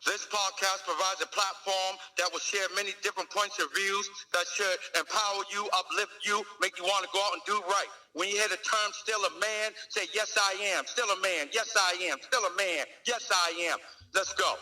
This podcast provides a platform that will share many different points of views that should empower you, uplift you, make you want to go out and do right. When you hear the term still a man, say, yes, I am. Still a man. Yes, I am. Still a man. Yes, I am. Let's go.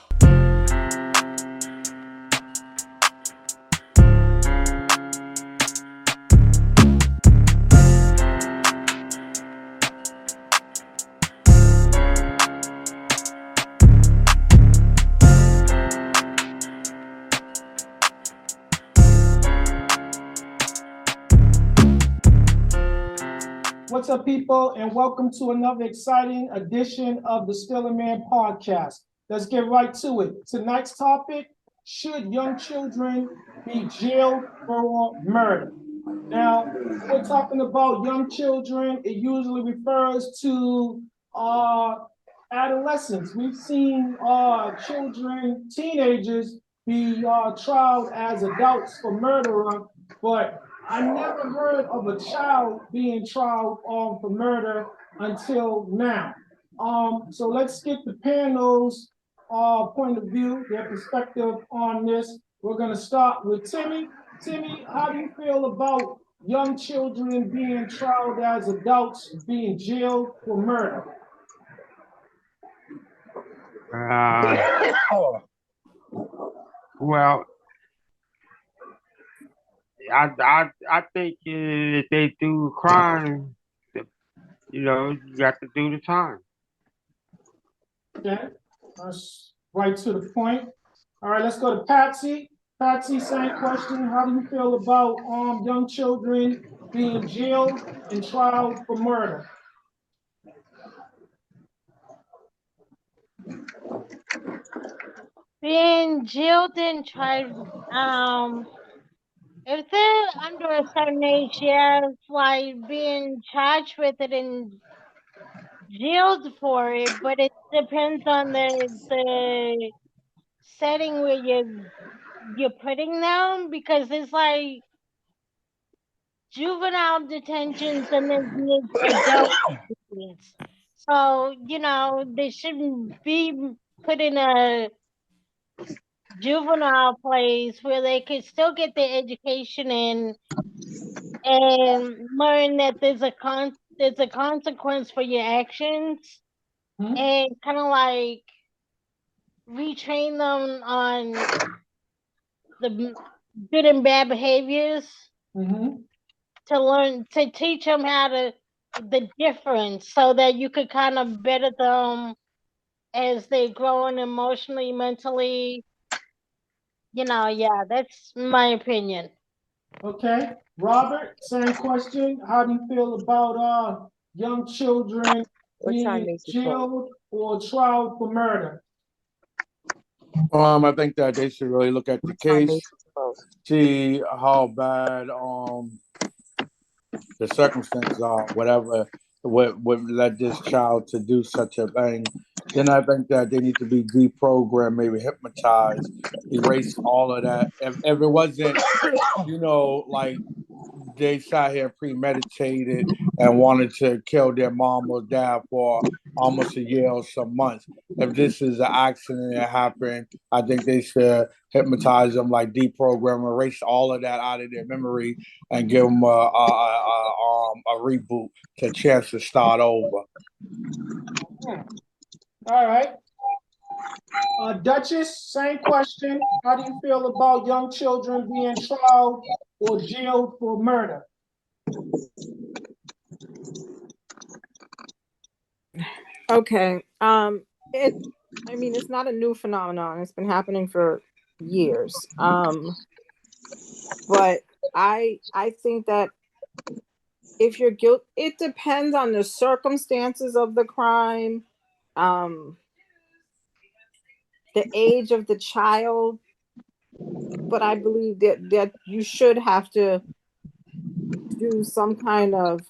What's up, people, and welcome to another exciting edition of the Still a Man podcast. Let's get right to it. Tonight's topic, should young children be jailed for murder? Now, we're talking about young children. It usually refers to adolescents. We've seen children, teenagers be tried as adults for murder, but I never heard of a child being tried for murder until now. So let's get the panel's point of view, their perspective on this. We're going to start with Timmy. Timmy, how do you feel about young children being tried as adults, being jailed for murder? Well, I think if they do crime, you got to do the time. Okay, that's right to the point. All right, let's go to Patsy. Patsy, same question. How do you feel about young children being jailed and tried for murder? Being jailed and tried, if they're under a certain age, yeah, it's like being charged with it and jailed for it, but it depends on the setting where you're putting them, because it's like juvenile detentions and then there's adult detentions. So, they shouldn't be put in a juvenile place where they can still get their education and learn that there's a consequence for your actions, and kind of like retrain them on the good and bad behaviors, to teach them the difference, so that you could kind of better them as they grow emotionally, mentally. Yeah, that's my opinion. Okay, Robert, same question. How do you feel about young children being jailed or tried for murder? I think that they should really look at the case, see how bad the circumstances are, whatever would led this child to do such a thing. Then I think that they need to be deprogrammed, maybe hypnotized, erase all of that. If it wasn't, like they sat here premeditated and wanted to kill their mom or dad for almost a year or some months. If this is an accident that happened, I think they should hypnotize them, like deprogram, erase all of that out of their memory, and give them a reboot, to a chance to start over. All right. Duchess, same question. How do you feel about young children being tried or jailed for murder? Okay. It's not a new phenomenon. It's been happening for years. But I think that if you're guilty, it depends on the circumstances of the crime, the age of the child. But I believe that you should have to do some kind of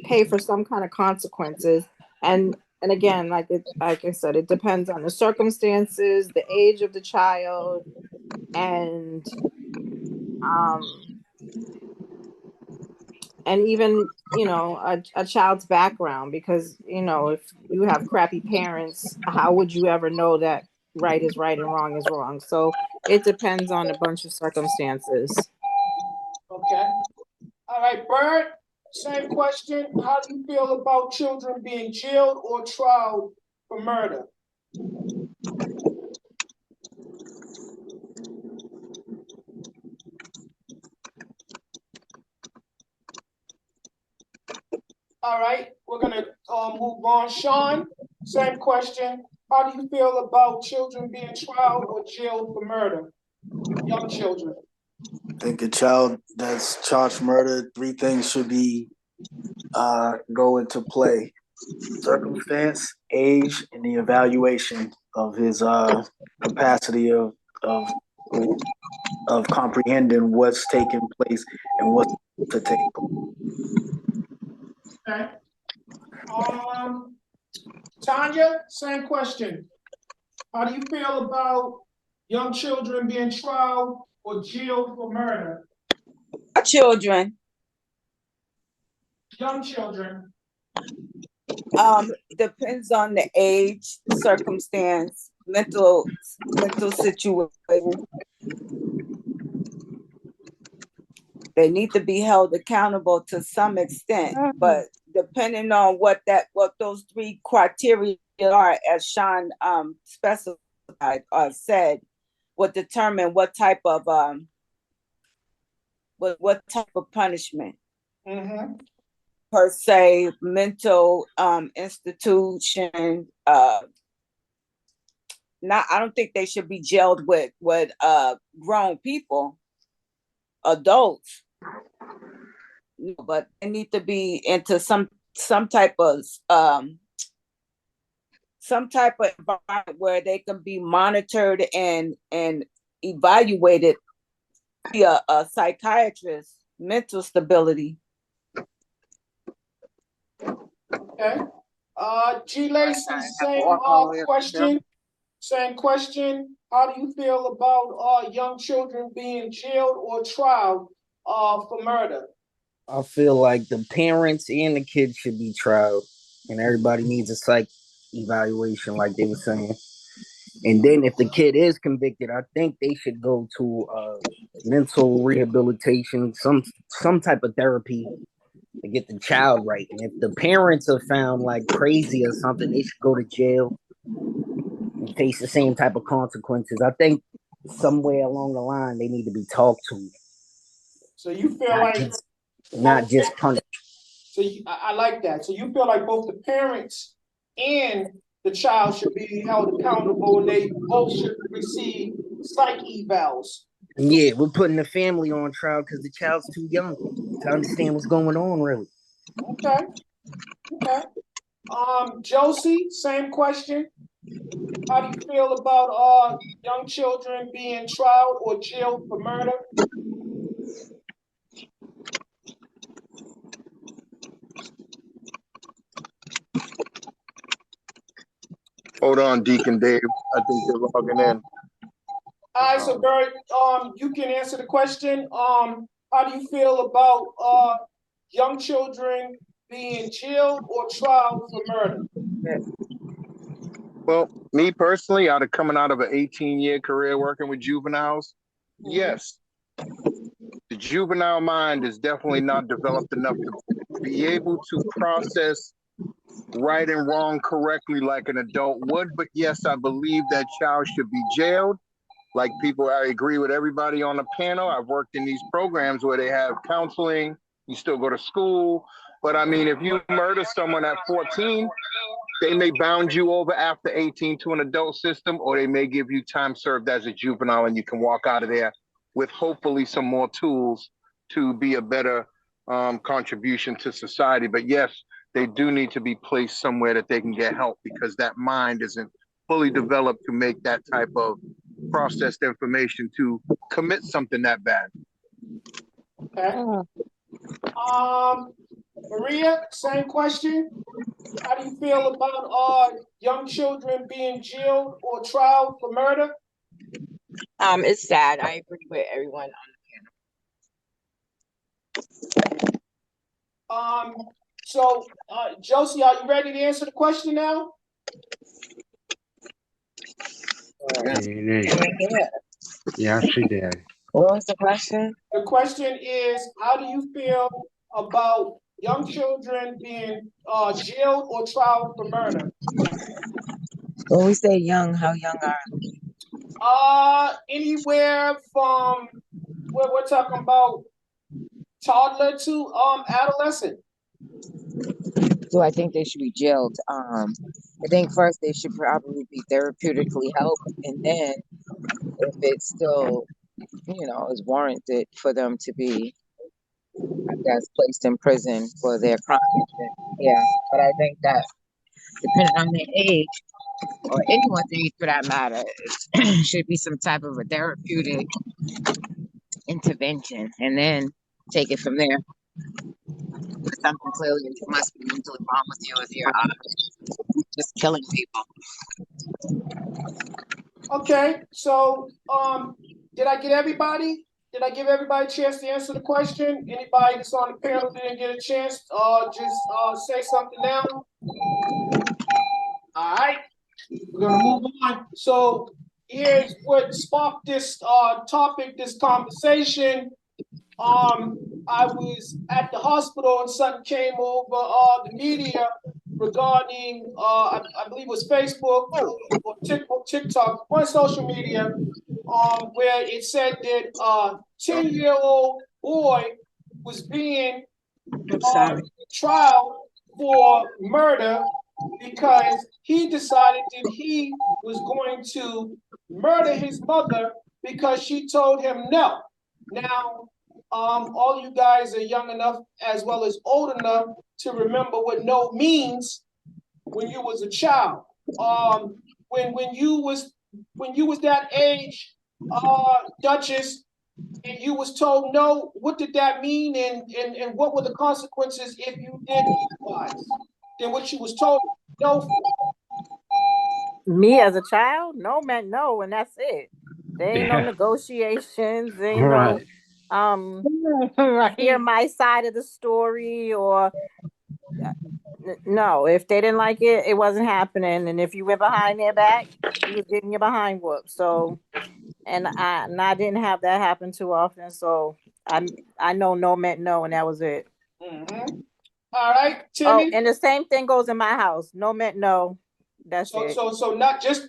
pay for some kind of consequences. And again, like I said, it depends on the circumstances, the age of the child, and even a child's background. Because if you have crappy parents, how would you ever know that right is right and wrong is wrong. So it depends on a bunch of circumstances. Okay. All right, Bird, same question. How do you feel about children being jailed or tried for murder? All right, we're gonna move on. Sean, same question. How do you feel about children being tried or jailed for murder? Young children. I think a child that's charged for murder, three things should be go into play: circumstance, age, and the evaluation of his capacity of of comprehending what's taking place and what's to take place. Okay. Tanya, same question. How do you feel about young children being tried or jailed for murder? Children. Young children. Depends on the age, circumstance, mental situation. They need to be held accountable to some extent, but depending on what those three criteria are, as Sean specified or said, would determine what type of punishment. Mm-hmm. Per se, mental institution. I don't think they should be jailed with grown people, adults, but they need to be into some type of environment where they can be monitored and evaluated via a psychiatrist, mental stability. Okay. G Lacey, question. Same question. How do you feel about young children being jailed or tried for murder? I feel like the parents and the kids should be tried, and everybody needs a psych evaluation, like they were saying. And then, if the kid is convicted, I think they should go to mental rehabilitation, some type of therapy to get the child right. And if the parents are found like crazy or something, they should go to jail and face the same type of consequences. I think somewhere along the line they need to be talked to. So you feel not just punished. So I like that. So you feel like both the parents and the child should be held accountable, and they both should receive psych evals. Yeah, we're putting the family on trial because the child's too young to understand what's going on, really. Okay. Okay. Josie, same question. How do you feel about young children being tried or jailed for murder? Hold on, Deacon Dave. I think they're logging in. All right, so Bert, you can answer the question. How do you feel about young children being jailed or tried for murder? Well, me personally, coming out of an 18-year career working with juveniles, yes, the juvenile mind is definitely not developed enough to be able to process right and wrong correctly like an adult would. But yes, I believe that child should be jailed. Like I agree with everybody on the panel. I've worked in these programs where they have counseling, you still go to school. But I mean, if you murder someone at 14, they may bound you over after 18 to an adult system, or they may give you time served as a juvenile and you can walk out of there with hopefully some more tools to be a better contribution to society. But yes, they do need to be placed somewhere that they can get help because that mind isn't fully developed to make that type of processed information to commit something that bad. Okay. Maria, same question. How do you feel about young children being jailed or tried for murder? It's sad. I agree with everyone on the panel. Josie, are you ready to answer the question now? And then, yeah, I see that. What was the question? The question is, how do you feel about young children being jailed or tried for murder? When we say young, how young are Anywhere from we're talking about toddler to adolescent. do I think they should be jailed? I think first they should probably be therapeutically helped, and then if it's still, is warranted for them to be, I guess, placed in prison for their crimes, then yeah. But I think that depending on their age or anyone's age for that matter, it should be some type of a therapeutic intervention, and then take it from there. Something clearly must be mentally wrong with you if you're just killing people. Okay, so did I get everybody? Did I give everybody a chance to answer the question? Anybody that's on the panel didn't get a chance, just say something now. All right, we're gonna move on. So here's what sparked this topic, this conversation. I was at the hospital and something came over the media regarding I believe it was Facebook or TikTok, one social media, where it said that a 10-year-old boy was being trial for murder because he decided that he was going to murder his mother because she told him no. Now, all you guys are young enough as well as old enough to remember what no means when you was a child. When you was that age, Duchess, and you was told no, what did that mean, and what were the consequences if you did otherwise than what you was told no for? Me as a child, no meant no, and that's it. There ain't no Yeah, negotiations. There ain't no right. um hear Right. my side of the story or no. If they didn't like it, it wasn't happening. And if you went behind their back, you was getting your behind whooped. So and I didn't have that happen too often. So I know no meant no, and that was it. Mm-hmm. All right, Oh, Timmy. and the same thing goes in my house. No meant no. That's So it. so so not just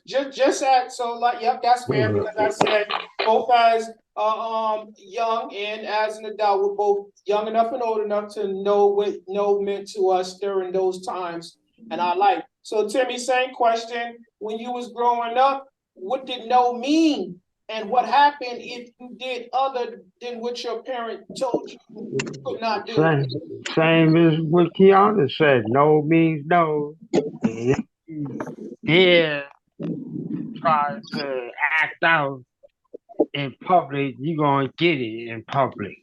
at so like yep, that's fair because I said both as young and as an adult, we're both young enough and old enough to know what no meant to us during those times and our life. So Timmy, same question. When you was growing up, what did no mean? And what happened if you did other than what your parent told you could not do? Same, same as what Kiana said. No means no. And if you dare try to act out in public, you're going to get it in public.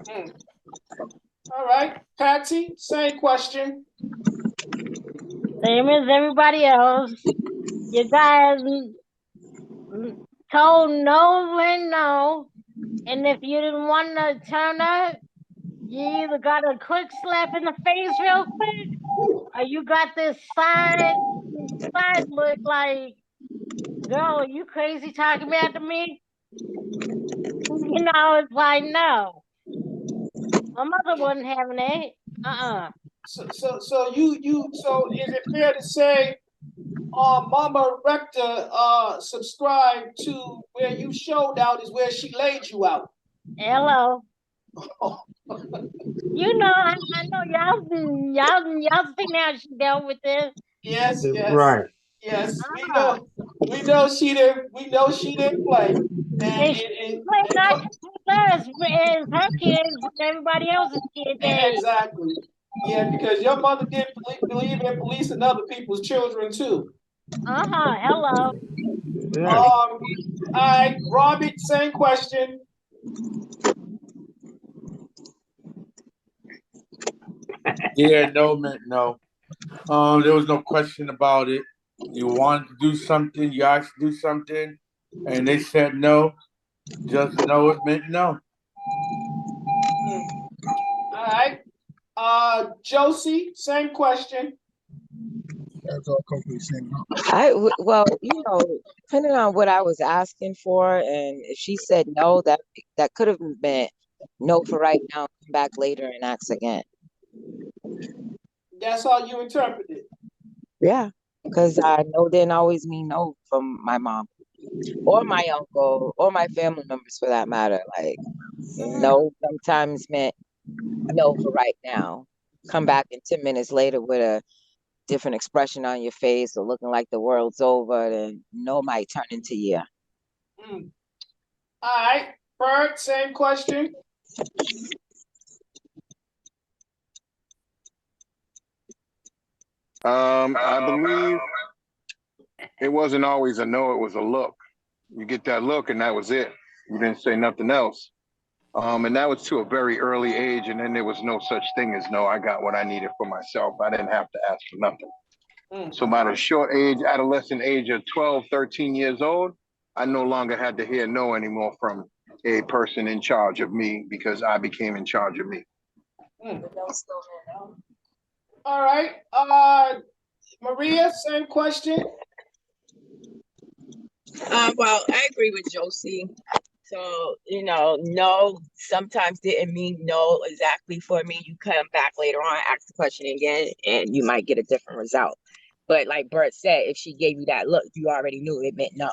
Hmm. All right, Patsy, same question. Same as everybody else. You guys told no and no. And if you didn't want to turn up, you either got a quick slap in the face real quick, or you got this side look like, girl, are you crazy talking back to me? It's like, no. My mother wasn't having it. So is it fair to say Mama Rector subscribed to where you showed out is where she laid you out? Hello. I know y'all seen how she dealt with this. Yes, yes, Right. yes. We Uh-uh. know she didn't play. And And she played not just as her kids and everybody else's kids age. exactly. Yeah, because your mother did believe in policing other people's children too. Hello. Yeah. All right, Robert, same question. Yeah, no meant no. There was no question about it. You wanted to do something, you asked to do something, and they said no. Just no, it meant no. All right. Josie, same question. That's all company saying no. Well, depending on what I was asking for, and if she said no, that could have been no for right now. Come back later and ask again. That's how you interpret it. Yeah, because I know didn't always mean no from my mom or my uncle or my family members for that matter. Like no, sometimes meant no for right now. Come back in 10 minutes later with a different expression on your face or looking like the world's over, then no might turn into yeah. Mm. All right, Bert, same question. I believe it wasn't always a no, it was a look. You get that look and that was it. You didn't say nothing else. And that was to a very early age, and then there was no such thing as no, I got what I needed for myself. I didn't have to ask for nothing. So by the short age, adolescent age of 12, 13 years old, I no longer had to hear no anymore from a person in charge of me because I became in charge of me. All right. Maria, same question. Well, I agree with Josie. So, no sometimes didn't mean no exactly for me. You come back later on, ask the question again, and you might get a different result. But like Bert said, if she gave you that look, you already knew it meant no.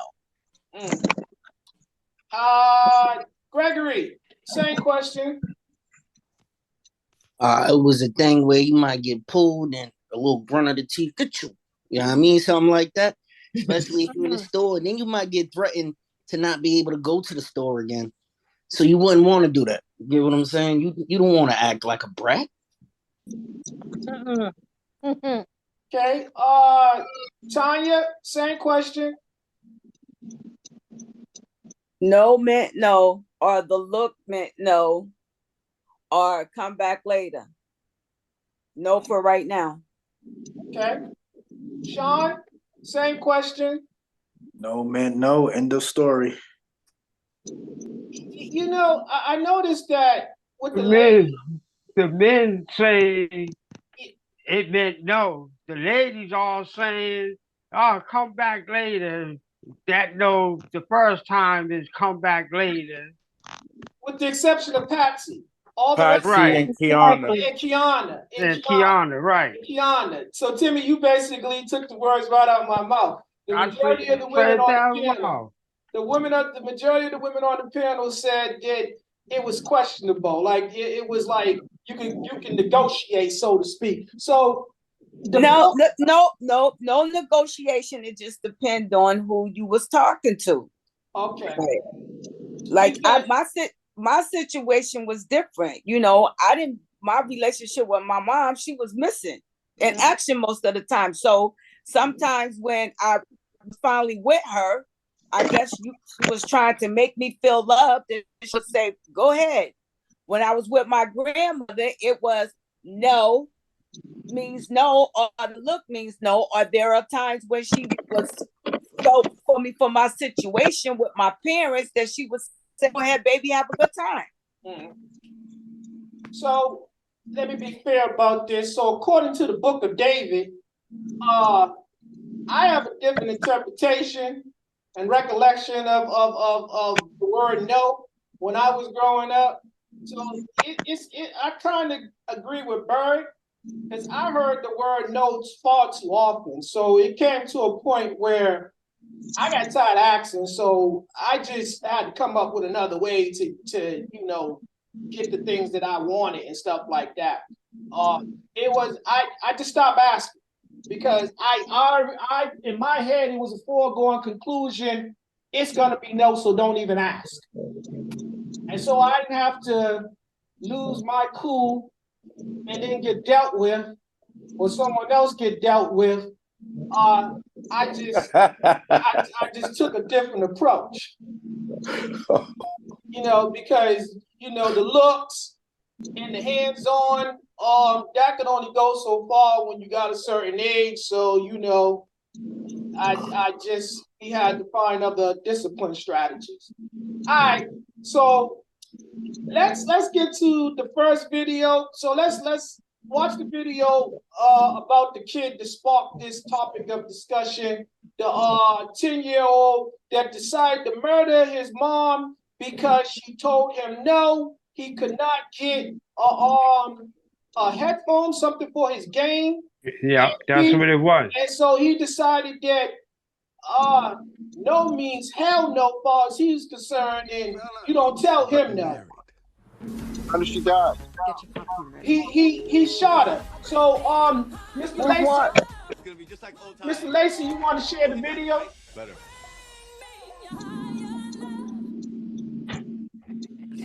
Gregory, same question. It was a thing where you might get pulled and a little grunt of the teeth get you. You know what I mean? Something like that. Especially if you're in the store. And then you might get threatened to not be able to go to the store again. So you wouldn't want to do that. You get what I'm saying? You don't want to act like a brat. Okay. Tanya, same question. No meant no, or the look meant no, or come back later. No for right now. Okay. Sean, same question. No meant no. End of story. I noticed that with the men say it meant no. The ladies all saying, "Oh, come back later." That no, the first time is come back later. with the exception of Patsy. All the rest, Patsy Right. and Kiana. and Kiana, And Kiana, right. Kiana. So Timmy, you basically took the words right out of my mouth. The I see majority of the you women said on that the panel, well. the majority of the women on the panel said that it was questionable. Like it was like you can negotiate, so to speak. So No negotiation. It just depends on who you was talking to. Okay. Like my situation was different. My relationship with my mom, she was missing in action most of the time. So sometimes when I finally with her, I guess she was trying to make me feel loved, and she would say, "Go ahead." When I was with my grandmother, it was no means no, or the look means no. Or there are times when she was so for me for my situation with my parents that she would say, "Go ahead, baby, have a good time." So let me be fair about this. So according to the book of David, I have a different interpretation and recollection of the word no when I was growing up. So I kind of agree with Bird because I heard the word no far too often. So it came to a point where I got tired of asking. So I just had to come up with another way to get the things that I wanted and stuff like that. I just stopped asking because I in my head it was a foregone conclusion. It's gonna be no, so don't even ask. And so I didn't have to lose my cool and then get dealt with, or someone else get dealt with. I just took a different approach. Because the looks and the hands-on, that could only go so far when you got a certain age. So we had to find other discipline strategies. All right, so let's get to the first video. So let's watch the video about the kid that sparked this topic of discussion. The 10-year-old that decided to murder his mom because she told him no, he could not get a headphone, something for his game. Yeah, that's what it was. And so he decided that no means hell no, far as he's concerned, and you don't tell him no. How did she die? He shot her. So Mr. With Lacey, what? Mr. Lacey, you want to share the video?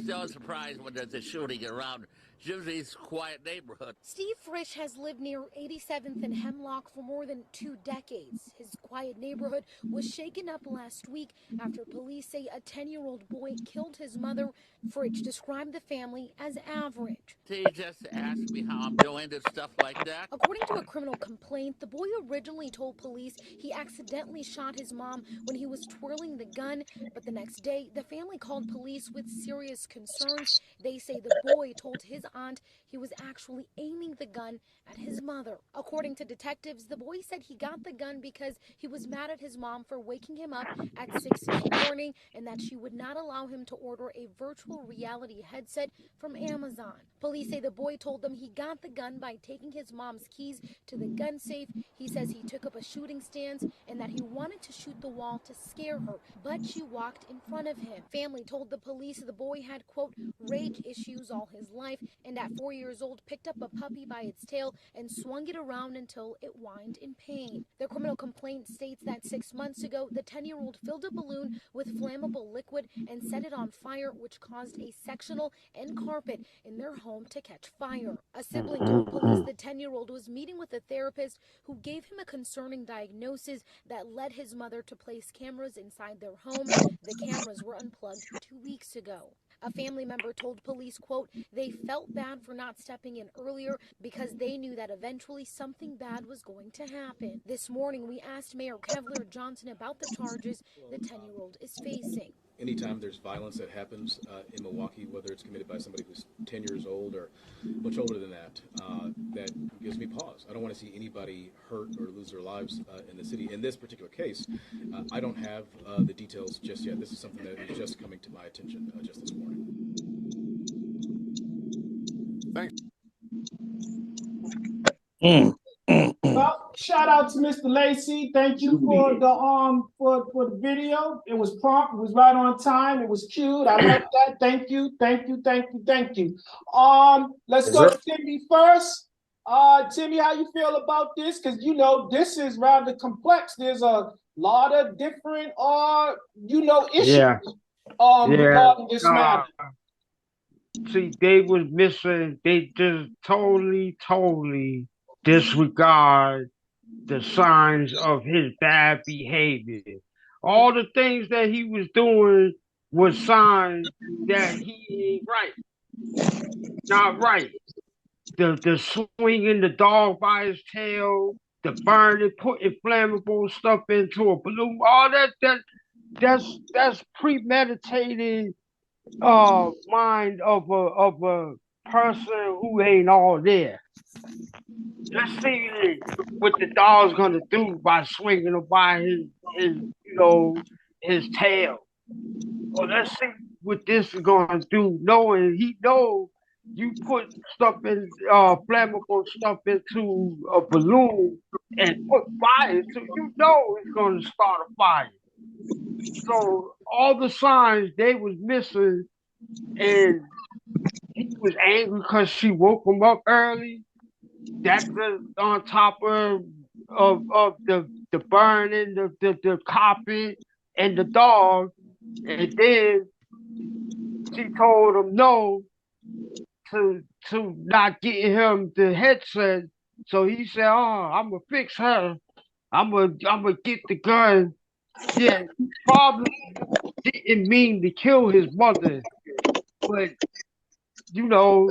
So surprised when there's a shooting around Jimsy's quiet neighborhood. Steve Frisch has lived near 87th and Hemlock for more than 2 decades. His quiet neighborhood was shaken up last week after police say a 10-year-old boy killed his mother. Frisch described the family as average. He just asked me how I'm doing and stuff like that. According to a criminal complaint, the boy originally told police he accidentally shot his mom when he was twirling the gun, but the next day, the family called police with serious concerns. They say the boy told his aunt he was actually aiming the gun at his mother. According to detectives, the boy said he got the gun because he was mad at his mom for waking him up at 6 in the morning and that she would not allow him to order a virtual reality headset from Amazon. Police say the boy told them he got the gun by taking his mom's keys to the gun safe. He says he took up a shooting stance and that he wanted to shoot the wall to scare her, but she walked in front of him. Family told the police the boy had, quote, rage issues all his life, and at 4 years old picked up a puppy by its tail and swung it around until it whined in pain. The criminal complaint states that 6 months ago, the 10-year-old filled a balloon with flammable liquid and set it on fire, which caused a sectional and carpet in their home to catch fire. A sibling told police the 10-year-old was meeting with a therapist who gave him a concerning diagnosis that led his mother to place cameras inside their home. The cameras were unplugged 2 weeks ago. A family member told police, quote, they felt bad for not stepping in earlier because they knew that eventually something bad was going to happen. This morning, we asked Mayor Kevlar Johnson about the charges the 10-year-old is facing. Anytime there's violence that happens in Milwaukee, whether it's committed by somebody who's 10 years old or much older than that, that gives me pause. I don't want to see anybody hurt or lose their lives in the city. In this particular case, I don't have the details just yet. This is something that is just coming to my attention just this morning. Thanks. Well, shout out to Mr. Lacey. Thank you for the video. It was prompt. It was right on time. It was cute. I like that. Thank you. Let's go to Timmy first. Timmy, how you feel about this? Because you know this is rather complex. There's a lot of different issues regarding this matter. See, they was missing. They just totally disregard the signs of his bad behavior. All the things that he was doing was signs that he ain't right. Not right. The swinging the dog by his tail, the burning, putting flammable stuff into a balloon, all that's premeditated mind of a person who ain't all there. Let's see what the dog's gonna do by swinging him by his tail. Or let's see what this is gonna do. Knowing he know you put stuff in flammable stuff into a balloon and put fire to you know it's gonna start a fire. So all the signs they was missing, and he was angry because she woke him up early. That's on top of the burning, the carpet, and the dog. And then she told him no to not getting him the headset. So he said, "Oh, I'm gonna fix her. I'm gonna get the gun." Yeah, he probably didn't mean to kill his mother, but you know,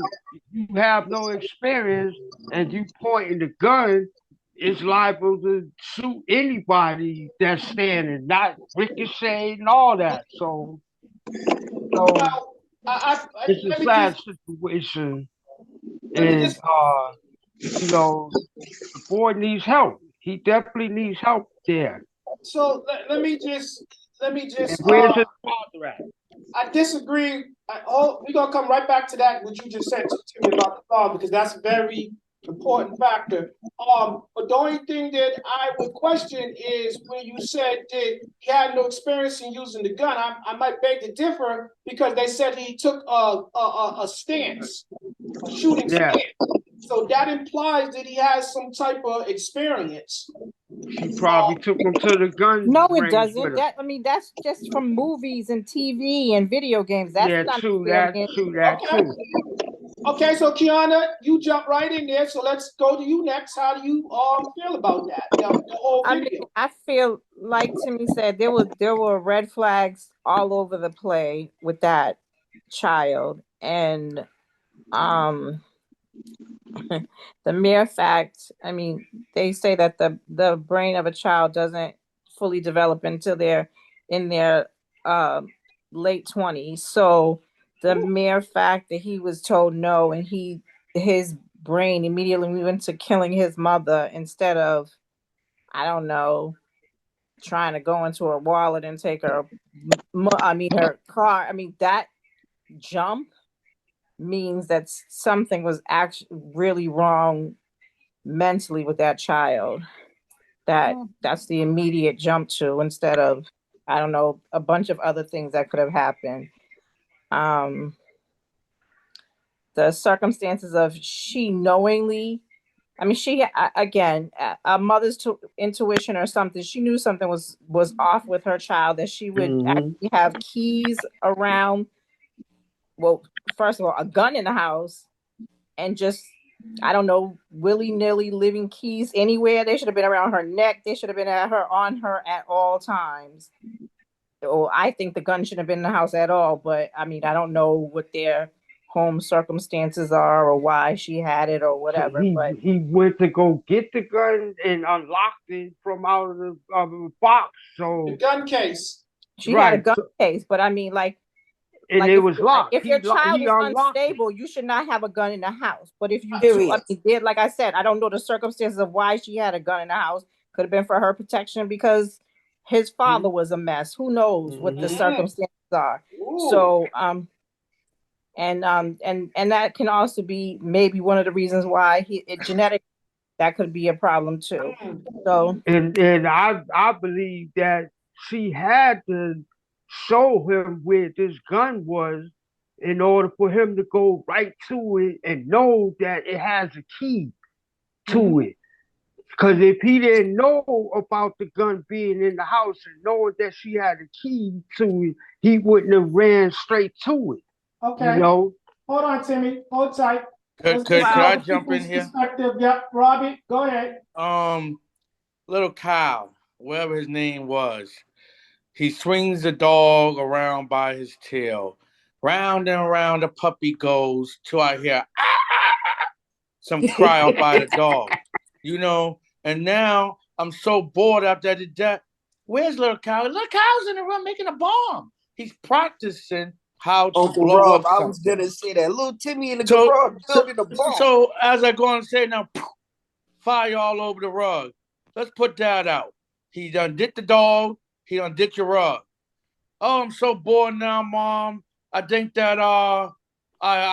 you have no experience and you pointing the gun, it's liable to shoot anybody that's standing, not ricochet and all that. So it's a sad situation. And You know, the boy needs help. He definitely needs help there. So let me And just where's his father at? I disagree. We're gonna come right back to that what you just said to me about the father because that's a very important factor. But the only thing that I would question is when you said that he had no experience in using the gun. I might beg to differ because they said he took a stance, a shooting Yeah, stance. So that implies that he has some type of experience. she probably took him to the gun No, it range with doesn't. her. That I mean, that's just from movies and TV and video games. That's Yeah, not true that, experience. true that Okay. too. Okay, so Kiana, you jump right in there. So let's go to you next. How do you feel about that? The whole I mean, video. I feel like Timmy said there were red flags all over the play with that child, and um the mere fact, I mean, they say that the brain of a child doesn't fully develop until they're in their um late 20s. So the mere fact that he was told no and his brain immediately went to killing his mother instead of, I don't know, trying to go into her wallet and take her her car. I mean, that jump means that something was actually really wrong mentally with that child. That's the immediate jump to, instead of, I don't know, a bunch of other things that could have happened. um the circumstances of she knowingly, I mean, again, a mother's intuition or something, she knew something was off with her child, that she would Hmm. actually have keys around, well, first of all, a gun in the house, and just, I don't know, willy nilly living keys anywhere. They should have been around her neck. They should have been at her on her at all times. Or I think the gun shouldn't have been in the house at all. But I mean, I don't know what their home circumstances are or why she had it or So whatever. he But he went to go get the gun and unlocked it from out of the box. The So gun case. she had a right, gun so, case. But I mean, and like it was like locked. if your child He is unlocked it. unstable, you should not have a gun in the house. But if you do, I Period. mean, did, like I said, I don't know the circumstances of why she had a gun in the house. Could have been for her protection because his father was a mess. Who knows what the Mm-hmm. circumstances are? Ooh. So and that can also be maybe one of the reasons why genetic, that could be a problem too. Mm. So And I believe that she had to show him where this gun was in order for him to go right to it and know that it has a key to Mm-hmm. it. Because if he didn't know about the gun being in the house and knowing that she had a key to it, he wouldn't have ran straight to it. You Okay. know? Hold on, Timmy. Hold tight. Could Let's get could some could I Wow. other jump in people's here? perspective. Yep, Robbie, go ahead. Little Kyle, whatever his name was, he swings the dog around by his tail. Round and round the puppy goes till I hear some cry out by the dog. You know, and now I'm so bored after the death. Where's little Kyle? Little Kyle's in the room making a bomb. He's practicing how to Uncle blow Rob, up I was something. gonna say that. Little Timmy in the So, garage so, building a bomb. so as I go on and say now, fire all over the rug. Let's put that out. He done did the dog. He done did your rug. Oh, I'm so bored now, Mom. I think that I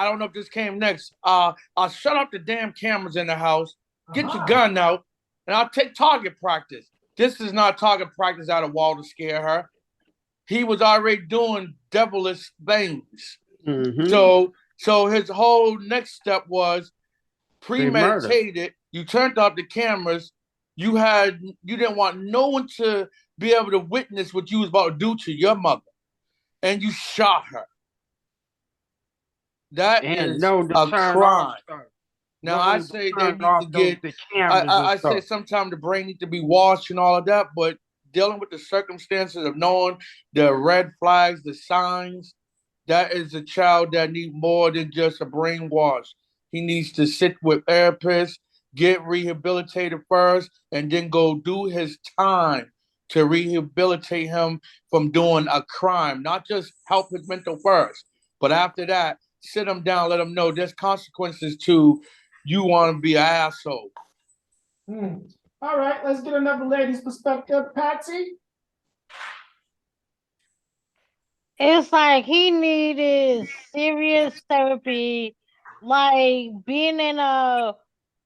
don't know if this came next. I'll shut up the damn cameras in the house. Get your Uh-huh. gun out, and I'll take target practice. This is not target practice out of wall to scare her. He was already doing devilish things. Mm-hmm. So his whole next step was Say murder. premeditated. You turned off the cameras. You didn't want no one to be able to witness what you was about to do to your mother, and you shot her. That And is know to a turn off crime. stuff. Now I Know to say they turn need to off get. the cameras and I say stuff. sometimes the brain needs to be washed and all of that, but dealing with the circumstances of knowing the red flags, the signs, that is a child that needs more than just a brainwash. He needs to sit with therapists, get rehabilitated first, and then go do his time to rehabilitate him from doing a crime. Not just help his mental first, but after that, sit him down, let him know there's consequences to you want to be an asshole. All right, let's get another lady's perspective. Patsy? It's like he needed serious therapy, like being in a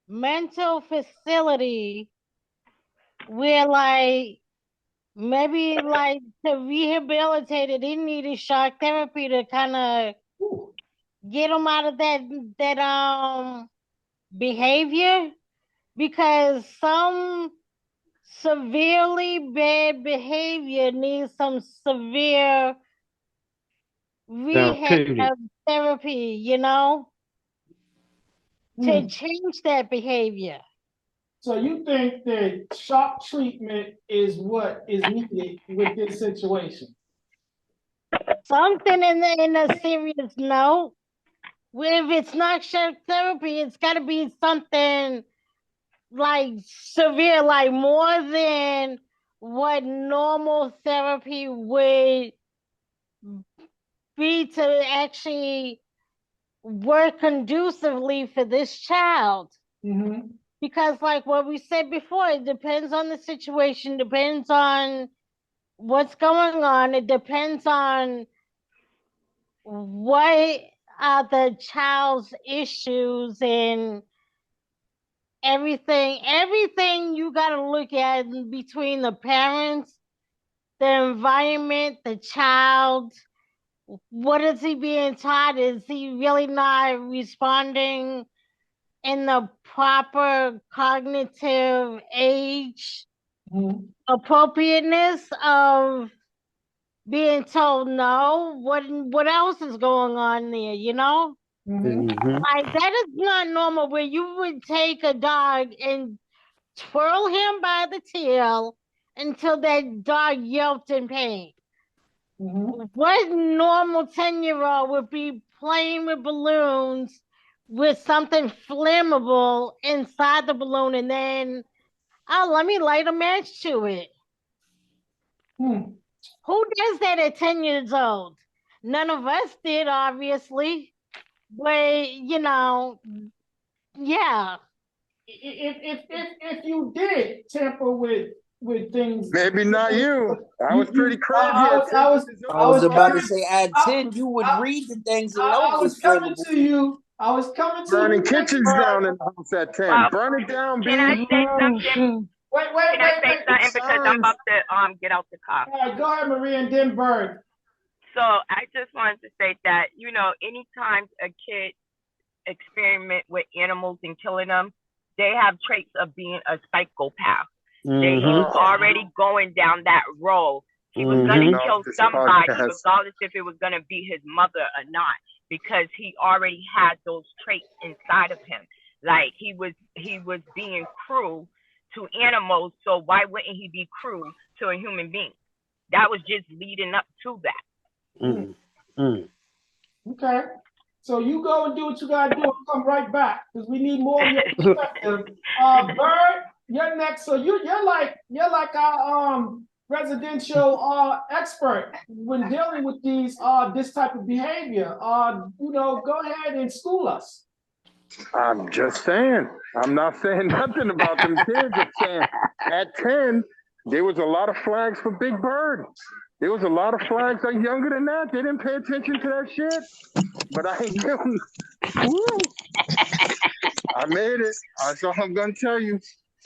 mental facility where like maybe like to rehabilitate it, he needed shock therapy to kind of get him out of that behavior, because some severely bad behavior needs some severe rehab Therapeutic. therapy, to change that behavior. So you think that shock treatment is what is needed with this situation? Something in a serious note. If it's not shock therapy, it's got to be something like severe, like more than what normal therapy would be to actually work conducively for this child. Because like what we said before, it depends on the situation, depends on what's going on, it depends on what are the child's issues and everything you got to look at between the parents, the environment, the child. What is he being taught? Is he really not responding in the proper cognitive age appropriateness of being told no? What else is going on there, Like that is not normal where you would take a dog and twirl him by the tail until that dog yelped in pain. What normal 10-year-old would be playing with balloons with something flammable inside the balloon and then, oh, let me light a match to it? Who does that at 10 years old? None of us did, obviously. But, yeah. If you did tamper with things, Maybe not you. I was pretty crazy at 10. I was about to say at 10, you would read the things and know I it was was coming flammable. to you. I was coming to Burning you, kitchens Pittsburgh. down in the house at 10. Burn it down, B. Can I say something? Wait. Can I say something because I'm about to get out the car? All right, go ahead, Maria, and then Bird. So I just wanted to say that, anytime a kid experiment with animals and killing them, they have traits of being a psychopath. He's already going down that road. He was going to kill somebody, regardless if it was going to be his mother or not, because he already had those traits inside of him. Like he was being cruel to animals, so why wouldn't he be cruel to a human being? That was just leading up to that. Okay. So you go and do what you gotta do and come right back because we need more of your perspective. Bird, you're next. So you're like our residential expert when dealing with these this type of behavior. Go ahead and school us. I'm just saying. I'm not saying nothing about them kids. I'm saying at 10, there was a lot of flags for Big Bird. There was a lot of flags that younger than that. They didn't pay attention to that shit. But I ain't doing. I made it. That's all I'm gonna tell you.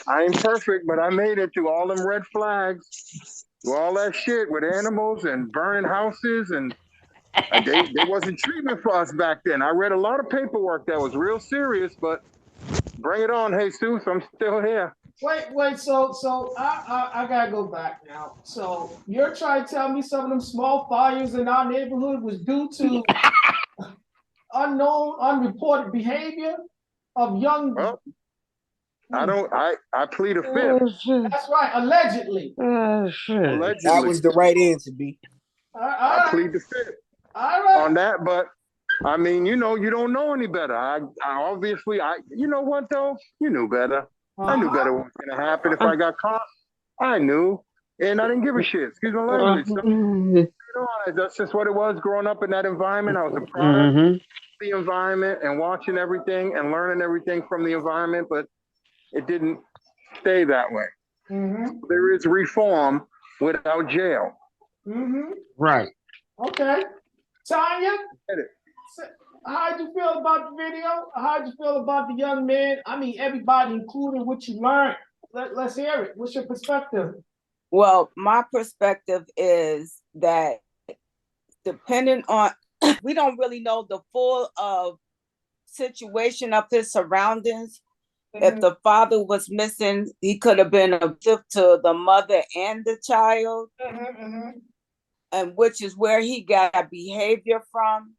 I ain't perfect, but I made it through all them red flags, through all that shit with animals and burning houses, and they wasn't treatment for us back then. I read a lot of paperwork that was real serious, but bring it on, Jesus. I'm still here. Wait. So I gotta go back now. So you're trying to tell me some of them small fires in our neighborhood was due to unknown, unreported behavior of young. Well, I plead a fifth. That's right, allegedly. Allegedly. That was the right answer, B. I plead the fifth on that, but I mean, you don't know any better. I obviously, you know what though? You knew better. I knew better what was gonna happen if I got caught. I knew, and I didn't give a shit. Excuse my language. That's just what it was growing up in that environment. I was a product Mm-hmm. of the environment and watching everything and learning everything from the environment, but it didn't stay that way. Mm-hmm. There is reform without jail. Mm-hmm. Right. Okay. Tanya, Get it? how'd you feel about the video? How'd you feel about the young man? I mean, everybody, including what you learned. Let's hear it. What's your perspective? Well, my perspective is that depending on, we don't really know the full situation of his surroundings. If the father was missing, he could have been abusive to the mother and the child, and which is where he got behavior from.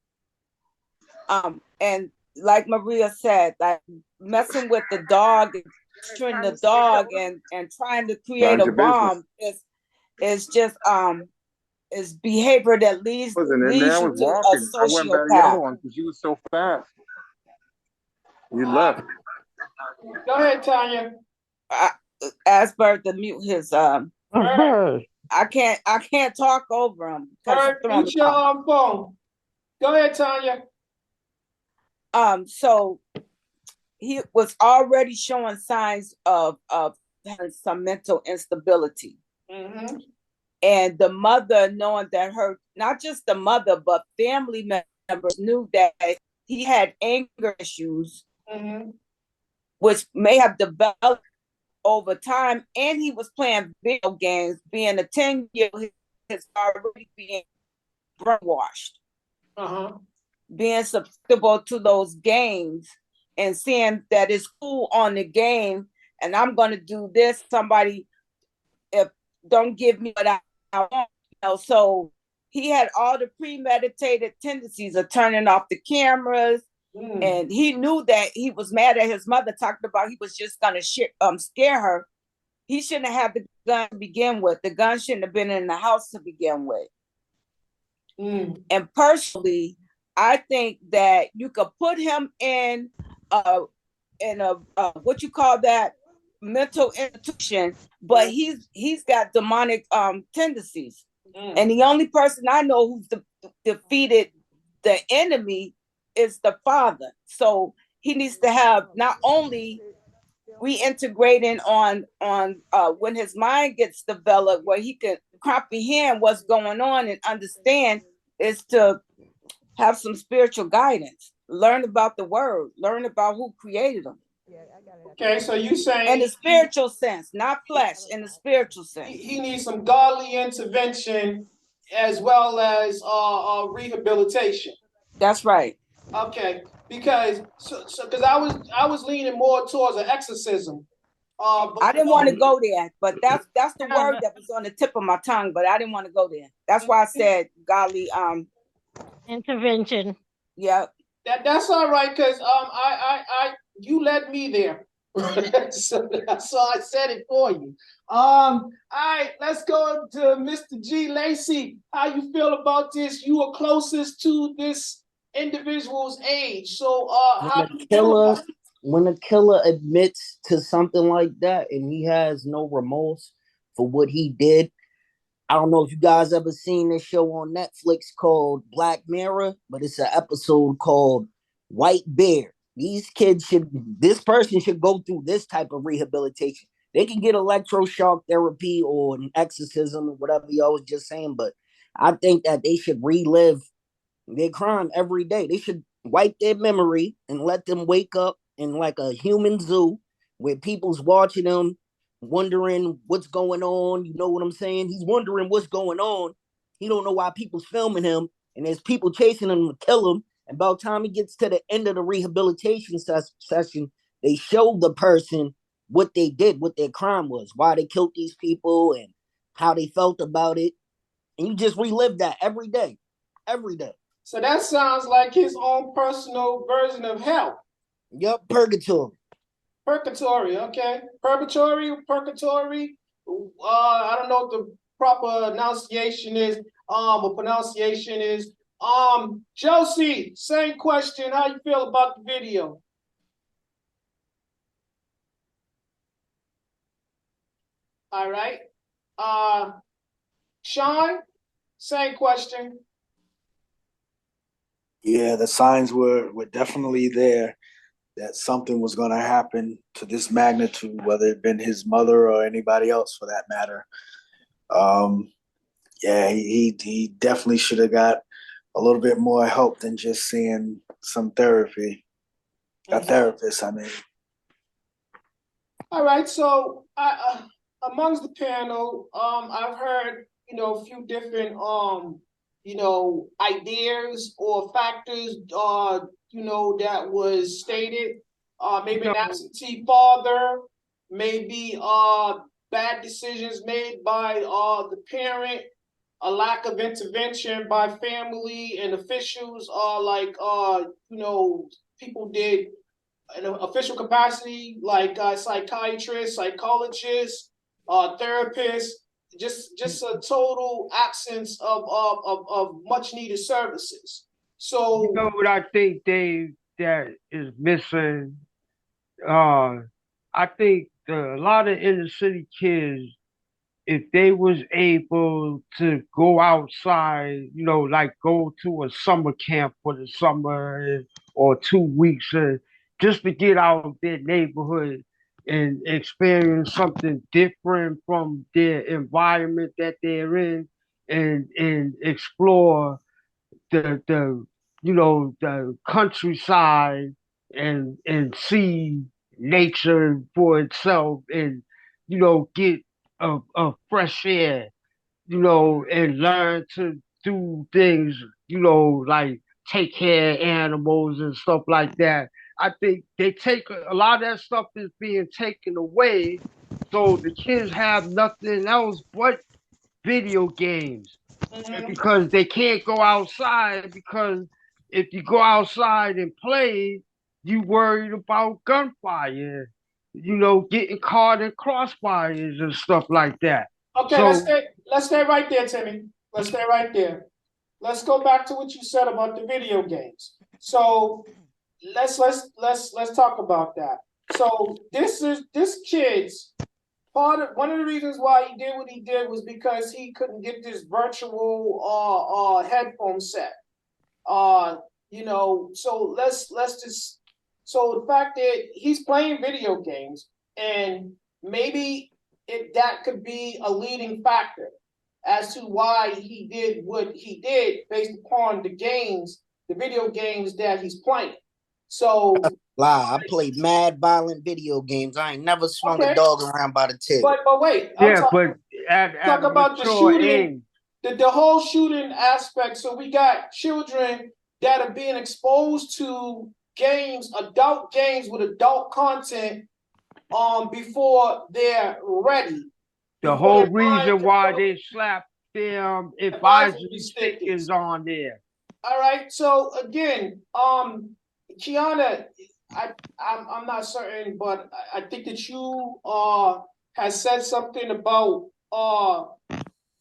And like Maria said, like messing with the dog, the dog, and trying to create Mind a your business. bomb is just is behavior that Wasn't in there. I leads you was to a walking. I went by the other sociopath. one because you was so fast. You left. Go ahead, Tanya. Asberg to mute his Bird, I can't talk over him because Bird, mute your phone. Go ahead, Tanya. So he was already showing signs of having some mental instability. Mm-hmm. And the mother, knowing that not just the mother, but family members knew that he had anger issues, which may have developed over time. And he was playing video games, being a 10-year-old, he's already being brainwashed, being susceptible to those games and seeing that it's cool on the game and I'm going to do this. Somebody, if don't give me what I want, so he had all the premeditated tendencies of turning off the cameras. And he knew that he was mad at his mother, talking about he was just going to scare her. He shouldn't have had the gun to begin with. The gun shouldn't have been in the house to begin with. And personally, I think that you could put him in a what you call that, mental institution, but he's got demonic tendencies. And the only person I know who's defeated the enemy is the father. So he needs to have not only reintegrating on when his mind gets developed, where he can comprehend what's going on and understand, is to have some spiritual guidance, learn about the word, learn about who created him. Okay, so you saying in the spiritual sense, not flesh, in the spiritual sense. He needs some godly intervention as well as rehabilitation. That's right. Okay, because because I was leaning more towards an exorcism. I didn't want to go there, but that's the word that was on the tip of my tongue, but I didn't want to go there. That's why I said godly intervention. Yeah. That's all right, because I you led me there. so I said it for you. All right, let's go to Mr. G. Lacey. How you feel about this? You are closest to this individual's age. So how do you feel about it? When a killer admits to something like that and he has no remorse for what he did, I don't know if you guys ever seen this show on Netflix called Black Mirror, but it's an episode called White Bear. This person should go through this type of rehabilitation. They can get electroshock therapy or an exorcism or whatever y'all was just saying, but I think that they should relive their crime every day. They should wipe their memory and let them wake up in like a human zoo where people's watching them, wondering what's going on. You know what I'm saying? He's wondering what's going on. He don't know why people's filming him, and there's people chasing him to kill him. And by the time he gets to the end of the rehabilitation session, they show the person what they did, what their crime was, why they killed these people, and how they felt about it. And you just relive that every day, every day. So that sounds like his own personal version of hell. Yep, purgatory. Purgatory, okay. Purgatory. I don't know what the proper pronunciation is. Josie, same question. How you feel about the video? All right. Sean? Same question. Yeah, the signs were definitely there that something was going to happen to this magnitude, whether it been his mother or anybody else for that matter. Yeah, he definitely should have got a little bit more help than just seeing some therapy. A therapist, I mean. All right, so amongst the panel, I've heard a few different ideas or factors that was stated. Maybe an absentee father, maybe bad decisions made by the parent, a lack of intervention by family and officials, like people did in an official capacity, like psychiatrists, psychologists, therapists, just a total absence of much needed services. You So know what I think, Dave, that is missing? Uh, I think a lot of inner city kids, if they was able to go outside, like go to a summer camp for the summer or 2 weeks, just to get out of their neighborhood and experience something different from their environment that they're in, and explore the the countryside, and see nature for itself, and get a fresh air, and learn to do things, like take care of animals and stuff like that. I think they take a lot of that stuff is being taken away, so the kids have nothing else but video games, and because they can't go outside, because if you go outside and play, you worried about gunfire, getting caught in crossfires and stuff like that. okay, So let's stay right there, Timmy. Let's stay right there. Let's go back to what you said about the video games. So let's talk about that. So this kid's one of the reasons why he did what he did was because he couldn't get this virtual headphone set. So let's just so the fact that he's playing video games, and maybe that could be a leading factor as to why he did what he did based upon the video games that he's playing. So Lie, I played mad violent video games. I ain't never swung a okay, dog around by the tail. but wait, yeah, but at talk a about the mature shooting, age. the whole shooting aspect. So we got children that are being exposed to games, adult games with adult content, before they're ready, The before whole their reason mind why they slap them advisory advisory stickers. stickers on there. All right. So again, Kiana, I'm not certain, but I think that you has said something about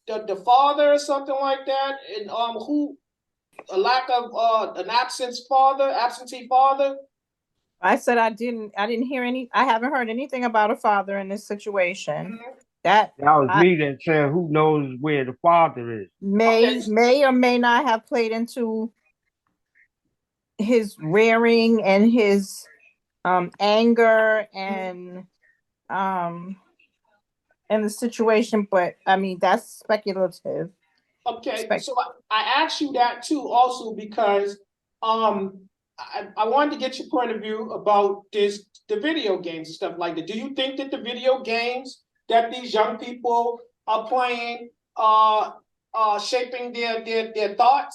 the father or something like that, and who a lack of an absentee father. I said I didn't hear any. I haven't heard anything about a father in this situation. Mm-hmm. That That was I me that said, who knows where the father is? Okay. may or may not have played into his rearing and his anger and the situation, but I mean that's speculative. Okay, so I asked you that too, also because I wanted to get your point of view about the video games and stuff like that. Do you think that the video games that these young people are playing shaping their thoughts?